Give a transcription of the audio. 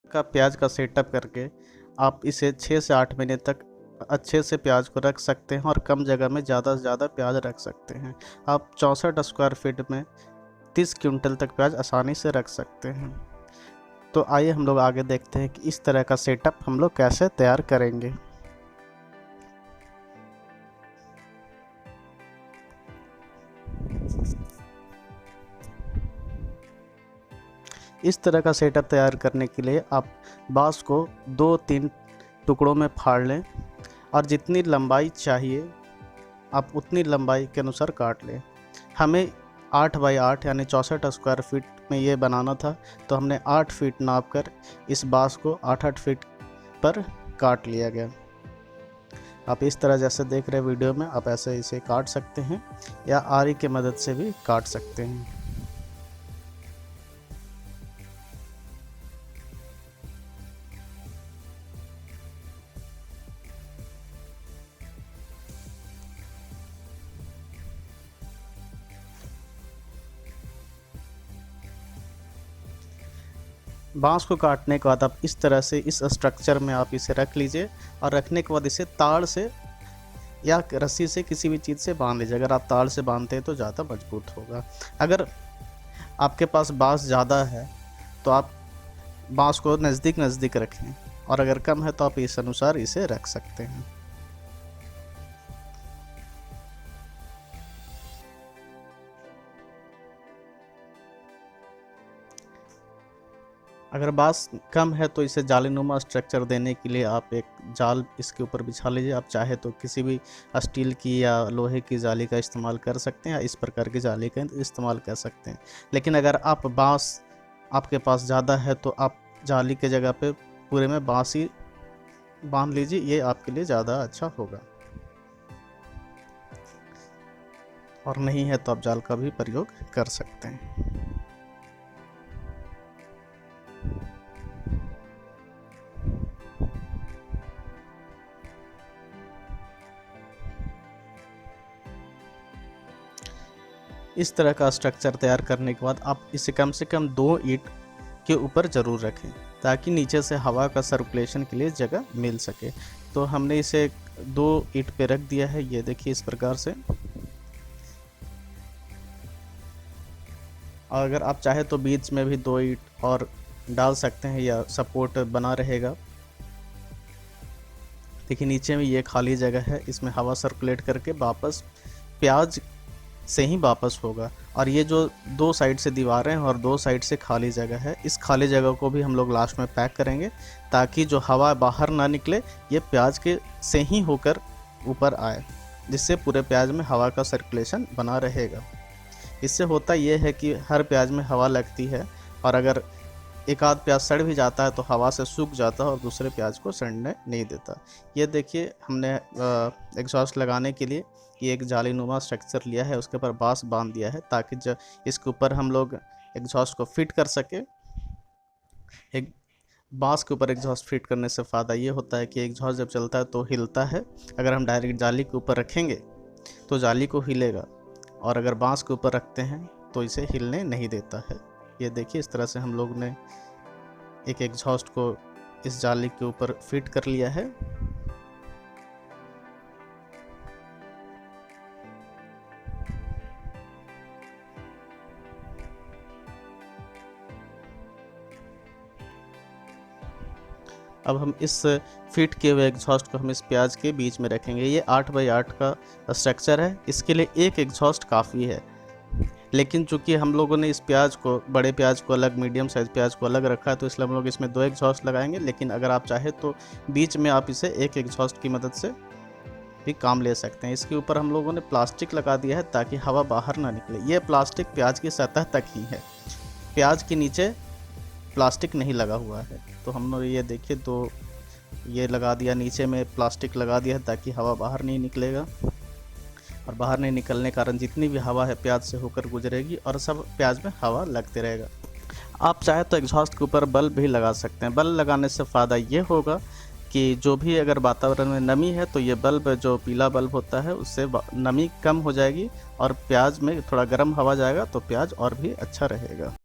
का प्याज का सेटअप करके आप इसे 6 से 8 महीने तक अच्छे से प्याज को रख सकते हैं और कम जगह में ज़्यादा से ज़्यादा प्याज रख सकते हैं। आप 64 स्क्वायर फीट में 30 क्विंटल तक प्याज आसानी से रख सकते हैं। तो आइए हम लोग आगे देखते हैं कि इस तरह का सेटअप हम लोग कैसे तैयार करेंगे। इस तरह का सेटअप तैयार करने के लिए आप बांस को 2-3 टुकड़ों में फाड़ लें और जितनी लंबाई चाहिए आप उतनी लंबाई के अनुसार काट लें। हमें 8 बाई 8 यानी 64 स्क्वायर फीट में ये बनाना था, तो हमने 8 फीट नाप कर इस बांस को 8-8 फीट पर काट लिया गया। आप इस तरह जैसे देख रहे वीडियो में आप ऐसे इसे काट सकते हैं या आरी की मदद से भी काट सकते हैं। बांस को काटने के बाद आप इस तरह से इस स्ट्रक्चर में आप इसे रख लीजिए और रखने के बाद इसे तार से या रस्सी से किसी भी चीज़ से बांध लीजिए। अगर आप तार से बांधते हैं तो ज़्यादा मजबूत होगा। अगर आपके पास बांस ज़्यादा है तो आप बांस को नज़दीक नज़दीक रखें और अगर कम है तो आप इस अनुसार इसे रख सकते हैं। अगर बांस कम है तो इसे जालीनुमा स्ट्रक्चर देने के लिए आप एक जाल इसके ऊपर बिछा लीजिए। आप चाहे तो किसी भी स्टील की या लोहे की जाली का इस्तेमाल कर सकते हैं या इस प्रकार की जाली का इस्तेमाल कर सकते हैं। लेकिन अगर आप बांस आपके पास ज़्यादा है तो आप जाली के जगह पे पूरे में बांस ही बांध लीजिए, ये आपके लिए ज़्यादा अच्छा होगा। और नहीं है तो आप जाल का भी प्रयोग कर सकते हैं। इस तरह का स्ट्रक्चर तैयार करने के बाद आप इसे कम से कम 2 ईंट के ऊपर ज़रूर रखें ताकि नीचे से हवा का सर्कुलेशन के लिए जगह मिल सके। तो हमने इसे 2 ईंट पे रख दिया है, ये देखिए इस प्रकार से। और अगर आप चाहे तो बीच में भी 2 ईंट और डाल सकते हैं या सपोर्ट बना रहेगा। देखिए नीचे में ये खाली जगह है, इसमें हवा सर्कुलेट करके वापस प्याज से ही वापस होगा। और ये जो 2 साइड से दीवारें हैं और 2 साइड से खाली जगह है, इस खाली जगह को भी हम लोग लास्ट में पैक करेंगे ताकि जो हवा बाहर ना निकले, ये प्याज के से ही होकर ऊपर आए, जिससे पूरे प्याज में हवा का सर्कुलेशन बना रहेगा। इससे होता ये है कि हर प्याज में हवा लगती है और अगर एक आध प्याज सड़ भी जाता है तो हवा से सूख जाता है और दूसरे प्याज को सड़ने नहीं देता। ये देखिए हमने एग्जॉस्ट लगाने के लिए ये एक जालीनुमा स्ट्रक्चर लिया है, उसके ऊपर बांस बांध दिया है ताकि जब इसके ऊपर हम लोग एग्जॉस्ट को फिट कर सके। एक बांस के ऊपर एग्जॉस्ट फिट करने से फ़ायदा ये होता है कि एग्जॉस्ट जब चलता है तो हिलता है। अगर हम डायरेक्ट जाली के ऊपर रखेंगे तो जाली को हिलेगा और अगर बांस के ऊपर रखते हैं तो इसे हिलने नहीं देता है। ये देखिए इस तरह से हम लोग ने एक एग्जॉस्ट को इस जाली के ऊपर फिट कर लिया है। अब हम इस फिट किए हुए एग्जॉस्ट को हम इस प्याज के बीच में रखेंगे। ये 8 बाई 8 का स्ट्रक्चर है, इसके लिए एक एग्जॉस्ट काफ़ी है। लेकिन चूंकि हम लोगों ने इस प्याज को, बड़े प्याज को अलग, मीडियम साइज़ प्याज को अलग रखा है, तो इसलिए हम लोग इसमें 2 एग्जॉस्ट लगाएंगे। लेकिन अगर आप चाहे तो बीच में आप इसे एक एग्जॉस्ट की मदद से भी काम ले सकते हैं। इसके ऊपर हम लोगों ने प्लास्टिक लगा दिया है ताकि हवा बाहर ना निकले। ये प्लास्टिक प्याज की सतह तक ही है, प्याज के नीचे प्लास्टिक नहीं लगा हुआ है। तो हमने ये देखिए 2 ये लगा दिया, नीचे में प्लास्टिक लगा दिया है ताकि हवा बाहर नहीं निकलेगा और बाहर नहीं निकलने के कारण जितनी भी हवा है प्याज से होकर गुजरेगी और सब प्याज में हवा लगते रहेगा। आप चाहे तो एग्जॉस्ट के ऊपर बल्ब भी लगा सकते हैं। बल्ब लगाने से फ़ायदा ये होगा कि जो भी अगर वातावरण में नमी है तो ये बल्ब, जो पीला बल्ब होता है, उससे नमी कम हो जाएगी और प्याज में थोड़ा गर्म हवा जाएगा तो प्याज और भी अच्छा रहेगा।